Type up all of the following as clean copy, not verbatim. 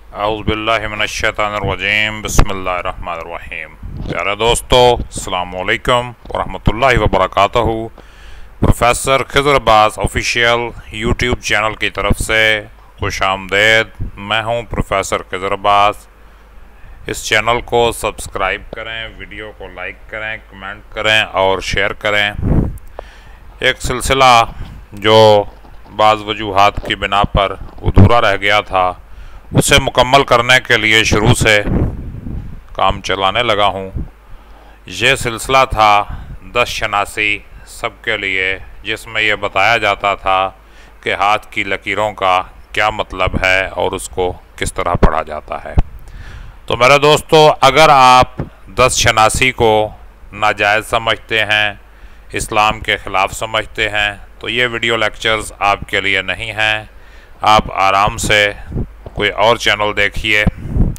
औज़ुबिल्लाहिमिनश्शैतानिर्रजीम बिस्मिल्लाहिर्रहमानिर्रहीम। प्यारे दोस्तों, अस्सलाम वालेकुम वरहमतुल्लाहि वबरकातुहू। Professor Khizar Abbas official YouTube channel की तरफ से खुशामदीद। मैं हूं प्रोफेसर खिज़र अब्बास। इस चैनल को सब्सक्राइब करें, वीडियो को लाइक करें, कमेंट करें और शेयर करें। एक सिलसिला जो बाज़ वजूहात की बिना पर अधूरा रह गया था, उसे मुकम्मल करने के लिए शुरू से काम चलाने लगा हूँ। ये सिलसिला था 10 शनासी सबके लिए, जिसमें यह बताया जाता था कि हाथ की लकीरों का क्या मतलब है और उसको किस तरह पढ़ा जाता है। तो मेरे दोस्तों, अगर आप 10 शनासी को नाजायज़ समझते हैं, इस्लाम के ख़िलाफ़ समझते हैं, तो ये वीडियो लेक्चर्स आपके लिए नहीं हैं। आप आराम से कोई और चैनल देखिए,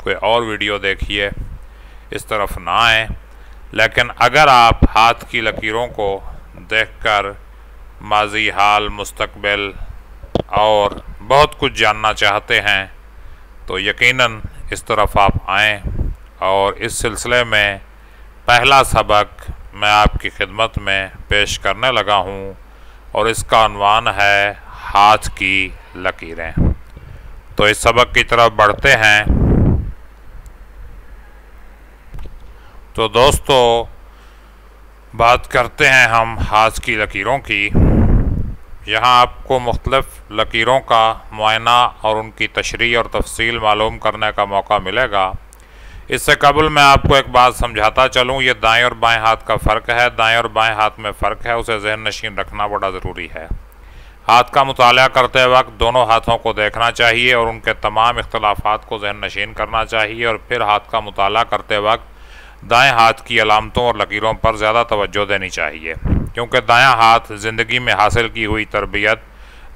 कोई और वीडियो देखिए, इस तरफ ना आए। लेकिन अगर आप हाथ की लकीरों को देखकर माजी, हाल, मुस्तकबिल और बहुत कुछ जानना चाहते हैं, तो यकीनन इस तरफ आप आएँ। और इस सिलसिले में पहला सबक मैं आपकी खिदमत में पेश करने लगा हूँ और इसका उन्वान है हाथ की लकीरें। तो इस सबक की तरफ बढ़ते हैं। तो दोस्तों, बात करते हैं हम हाथ की लकीरों की। यहाँ आपको मुख्तलिफ लकीरों का मुआयना और उनकी तशरीह और तफसील मालूम करने का मौका मिलेगा। इससे कबल मैं आपको एक बात समझाता चलूँ। ये दाएं और बाएं हाथ का फ़र्क है। दाएं और बाएं हाथ में फ़र्क है, उसे जहन नशीन रखना बड़ा ज़रूरी है। हाथ का मुताला करते वक्त दोनों हाथों को देखना चाहिए और उनके तमाम इख्तलाफात को जहन नशीन करना चाहिए। और फिर हाथ का मुताला करते वक्त दाएं हाथ की अलामतों और लकीरों पर ज़्यादा तवज्जो देनी चाहिए, क्योंकि दायां हाथ ज़िंदगी में हासिल की हुई तरबियत,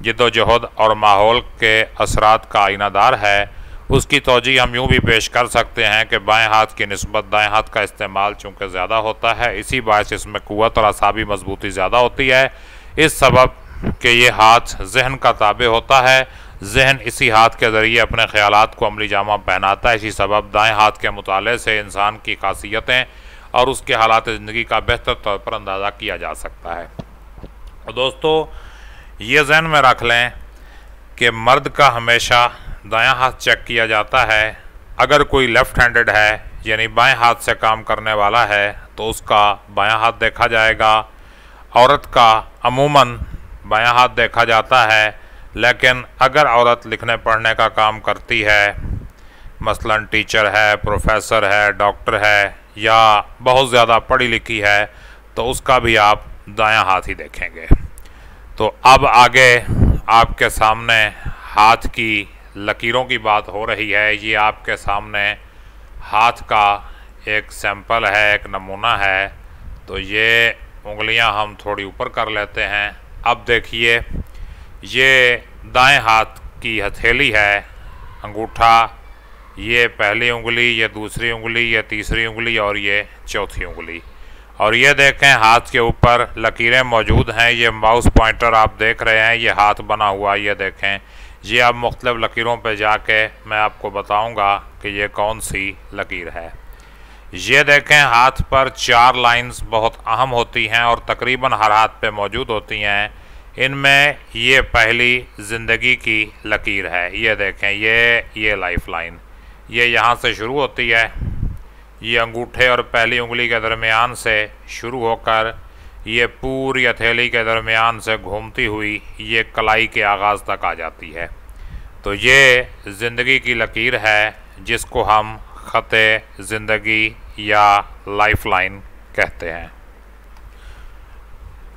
जिद्दोजहद और माहौल के असरात का आईनादार है। उसकी तौजीह हम यूँ भी पेश कर सकते हैं कि बाएँ हाथ की निस्बत दाएँ हाथ का इस्तेमाल चूँकि ज़्यादा होता है, इसी बायस इसमें क़ुव्वत और असाबी मजबूती ज़्यादा होती है। इस सबब कि ये हाथ जहन का ताबे होता है, जहन इसी हाथ के ज़रिए अपने ख़यालात को अमली जामा पहनाता है। इसी सबब दाएँ हाथ के मुताले से इंसान की खासियतें और उसके हालात ज़िंदगी का बेहतर तौर पर अंदाज़ा किया जा सकता है। और दोस्तों, ये जहन में रख लें कि मर्द का हमेशा दायां हाथ चेक किया जाता है। अगर कोई लेफ़्ट हैंडेड है, यानी बाएं हाथ से काम करने वाला है, तो उसका बायां हाथ देखा जाएगा। औरत का अमूमन बायां हाथ देखा जाता है। लेकिन अगर औरत लिखने पढ़ने का काम करती है, मसलन टीचर है, प्रोफेसर है, डॉक्टर है, या बहुत ज़्यादा पढ़ी लिखी है, तो उसका भी आप दायां हाथ ही देखेंगे। तो अब आगे आपके सामने हाथ की लकीरों की बात हो रही है। ये आपके सामने हाथ का एक सैंपल है, एक नमूना है। तो ये उंगलियां हम थोड़ी ऊपर कर लेते हैं। अब देखिए, ये दाएं हाथ की हथेली है, अंगूठा, ये पहली उंगली, ये दूसरी उंगली, ये तीसरी उंगली और ये चौथी उंगली। और ये देखें, हाथ के ऊपर लकीरें मौजूद हैं। ये माउस पॉइंटर आप देख रहे हैं, ये हाथ बना हुआ, ये देखें। ये अब मुख्तलिफ लकीरों पे जाके मैं आपको बताऊंगा कि ये कौन सी लकीर है। ये देखें, हाथ पर 4 लाइंस बहुत अहम होती हैं और तकरीबन हर हाथ पे मौजूद होती हैं। इनमें ये पहली ज़िंदगी की लकीर है। ये देखें, ये लाइफ लाइन, ये यहाँ से शुरू होती है। ये अंगूठे और पहली उंगली के दरमियान से शुरू होकर ये पूरी हथेली के दरमियान से घूमती हुई ये कलाई के आगाज़ तक आ जाती है। तो ये ज़िंदगी की लकीर है, जिसको हम ख़ते ज़िंदगी या लाइफ लाइन कहते हैं।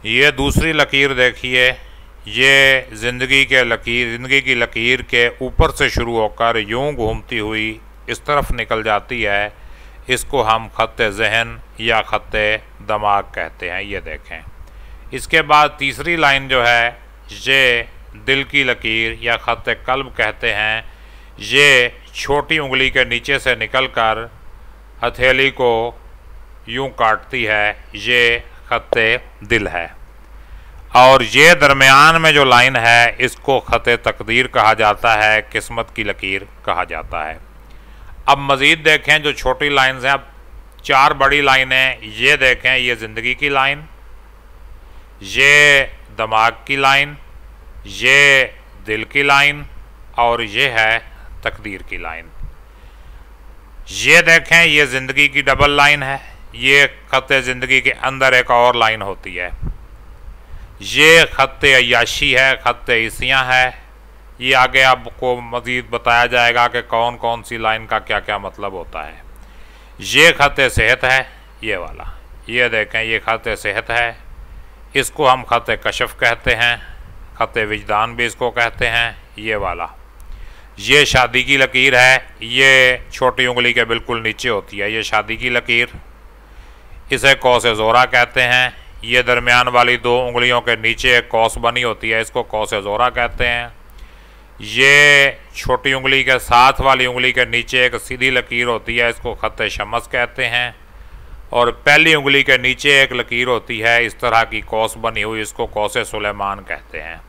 ये दूसरी लकीर देखिए, ये ज़िंदगी की लकीर के ऊपर से शुरू होकर यूं घूमती हुई इस तरफ निकल जाती है। इसको हम ख़त्ते ज़हन या ख़त्ते दिमाग कहते हैं। ये देखें। इसके बाद तीसरी लाइन जो है, ये दिल की लकीर या ख़त्ते क़ल्ब कहते हैं। ये छोटी उंगली के नीचे से निकलकर हथेली को यूं काटती है। ये ख़त्ते दिल है। और ये दरमियान में जो लाइन है इसको ख़त तकदीर कहा जाता है, किस्मत की लकीर कहा जाता है। अब मज़ीद देखें जो छोटी लाइंस हैं, अब 4 बड़ी लाइनें, ये देखें, ये ज़िंदगी की लाइन, ये दिमाग की लाइन, ये दिल की लाइन और ये है तकदीर की लाइन। ये देखें, ये ज़िंदगी की डबल लाइन है, ये ख़त ज़िंदगी के अंदर एक और लाइन होती है, ये ख़त अय्याशी है, ख़त ईसियाँ है। ये आगे आपको मज़ीद बताया जाएगा कि कौन कौन सी लाइन का क्या क्या मतलब होता है। ये ख़त सेहत है, ये वाला, ये देखें, ये ख़त सेहत है, इसको हम ख़त कशफ कहते हैं, ख़त विजदान भी इसको कहते हैं, ये वाला। ये शादी की लकीर है, ये छोटी उंगली के बिल्कुल नीचे होती है, ये शादी की लकीर, इसे कौस ज़ोरा कहते हैं। ये दरमियान वाली 2 उंगलियों के नीचे एक कौस बनी होती है, इसको कौस ज़ोरा कहते हैं। ये छोटी उंगली के साथ वाली उंगली के नीचे एक सीधी लकीर होती है, इसको ख़त शमस कहते हैं। और पहली उंगली के नीचे एक लकीर होती है इस तरह की कौस बनी हुई, इसको कौस सुलेमान कहते हैं।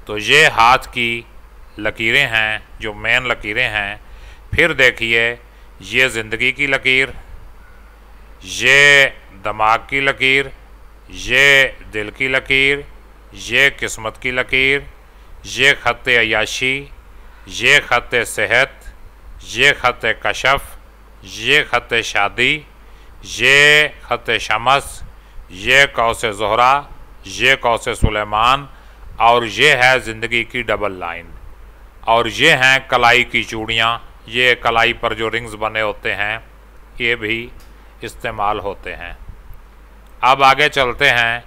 तो ये हाथ की लकीरें हैं जो मेन लकीरें हैं। फिर देखिए, ये ज़िंदगी की लकीर, ये दिमाग की लकीर, ये दिल की लकीर, ये किस्मत की लकीर, ये ख़त अय्याशी, ये ख़त सेहत, ये ख़त कशफ, ये ख़त शादी, ये ख़त शमस, ये कौस ज़ोहरा, ये कौस सुलेमान और ये है ज़िंदगी की डबल लाइन। और ये हैं कलाई की चूड़ियाँ, ये कलाई पर जो रिंग्स बने होते हैं ये भी इस्तेमाल होते हैं। अब आगे चलते हैं।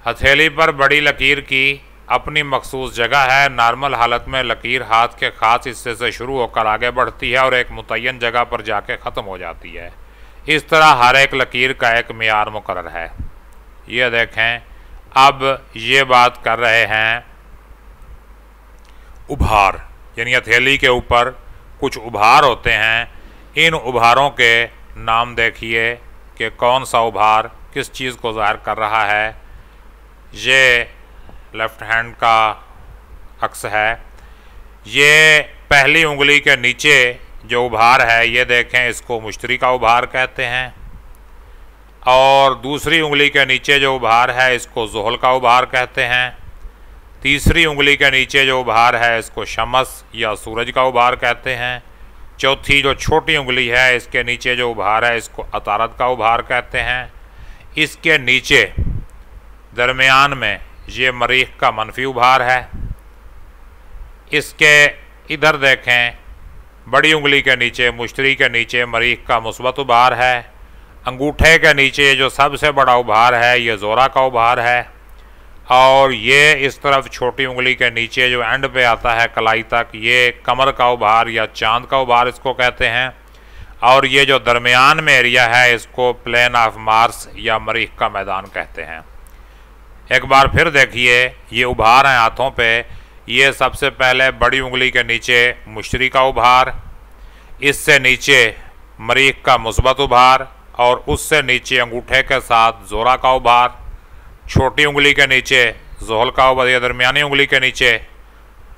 हथेली पर बड़ी लकीर की अपनी मखसूस जगह है। नॉर्मल हालत में लकीर हाथ के ख़ास हिस्से से शुरू होकर आगे बढ़ती है और एक मुतय्यन जगह पर जाके ख़त्म हो जाती है। इस तरह हर एक लकीर का एक मियार मुकर्रर है। ये देखें, अब ये बात कर रहे हैं उभार, यानी हथेली के ऊपर कुछ उभार होते हैं। इन उभारों के नाम देखिए कि कौन सा उभार किस चीज़ को ज़ाहिर कर रहा है। ये लेफ़्ट हैंड का अक्स है। ये पहली उंगली के नीचे जो उभार है, ये देखें, इसको मुश्तरी का उभार कहते हैं। और दूसरी उंगली के नीचे जो उभार है इसको ज़ोहल का उभार कहते हैं। तीसरी उंगली के नीचे जो उभार है इसको शमस या सूरज का उभार कहते हैं। चौथी जो छोटी उंगली है इसके नीचे जो उभार है इसको अतारद का उभार कहते हैं। इसके नीचे दरमियान में ये मरीख का मनफी उभार है। इसके इधर देखें, बड़ी उंगली के नीचे, मुश्तरी के नीचे मरीख का मुस्बत उभार है। अंगूठे के नीचे जो सबसे बड़ा उभार है ये ज़ोरा का उभार है। और ये इस तरफ छोटी उंगली के नीचे जो एंड पे आता है कलाई तक, ये कमर का उभार या चांद का उभार इसको कहते हैं। और ये जो दरमियान में एरिया है इसको प्लेन ऑफ मार्स या मरीख का मैदान कहते हैं। एक बार फिर देखिए, ये उभार हैं हाथों पे। ये सबसे पहले बड़ी उंगली के नीचे मुश्तरी का उभार, इससे नीचे मरीख का मुस्बत उभार और उससे नीचे अंगूठे के साथ ज़ोरा का उभार। छोटी उंगली के नीचे ज़ोहल का उभार या दरमियानी उंगली के नीचे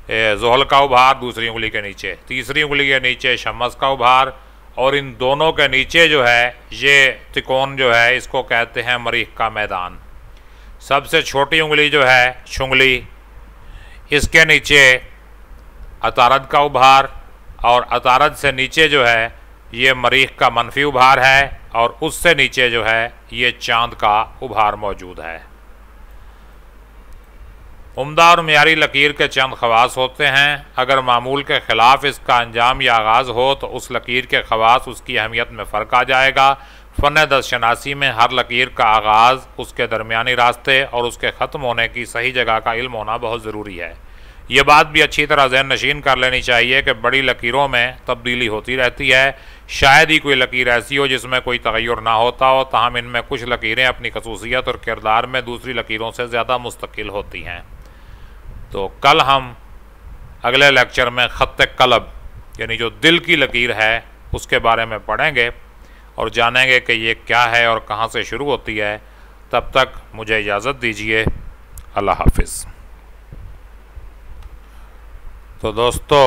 ज़ोहल का उभार, दूसरी उंगली के नीचे, तीसरी उंगली के नीचे शमस का उभार। और इन दोनों के नीचे जो है ये तिकोन जो है इसको कहते हैं मरीख का मैदान। सबसे छोटी उंगली जो है शुंगली, इसके नीचे अतारद का उभार और अतारद से नीचे जो है ये मरीख का मनफी उभार है और उससे नीचे जो है ये चांद का उभार मौजूद है। उम्दा और मियारी लकीर के चंद खवास होते हैं। अगर मामूल के ख़िलाफ़ इसका अंजाम या आगाज़ हो तो उस लकीर के खवास उसकी अहमियत में फ़र्क आ जाएगा। फ़न दस्तशनासी में हर लकीर का आगाज़, उसके दरमियानी रास्ते और उसके ख़त्म होने की सही जगह का इल्म होना बहुत ज़रूरी है। ये बात भी अच्छी तरह ज़हन नशीन कर लेनी चाहिए कि बड़ी लकीरों में तब्दीली होती रहती है। शायद ही कोई लकीर ऐसी हो जिसमें कोई तगय्युर ना होता हो, ताहम इनमें कुछ लकीरें अपनी खसूसियत और किरदार में दूसरी लकीरों से ज़्यादा मुस्तकिल होती हैं। तो कल हम अगले लेक्चर में ख़त क़ल्ब यानी जो दिल की लकीर है उसके बारे में पढ़ेंगे और जानेंगे कि ये क्या है और कहाँ से शुरू होती है। तब तक मुझे इजाज़त दीजिए। अल्लाह हाफ़िज़। तो दोस्तों,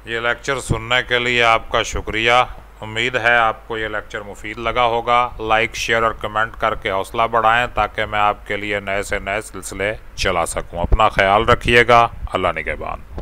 ये लेक्चर सुनने के लिए आपका शुक्रिया। उम्मीद है आपको ये लेक्चर मुफीद लगा होगा। लाइक, शेयर और कमेंट करके हौसला बढ़ाएं ताकि मैं आपके लिए नए से नए सिलसिले चला सकूं। अपना ख्याल रखिएगा। अल्लाह निगहबान।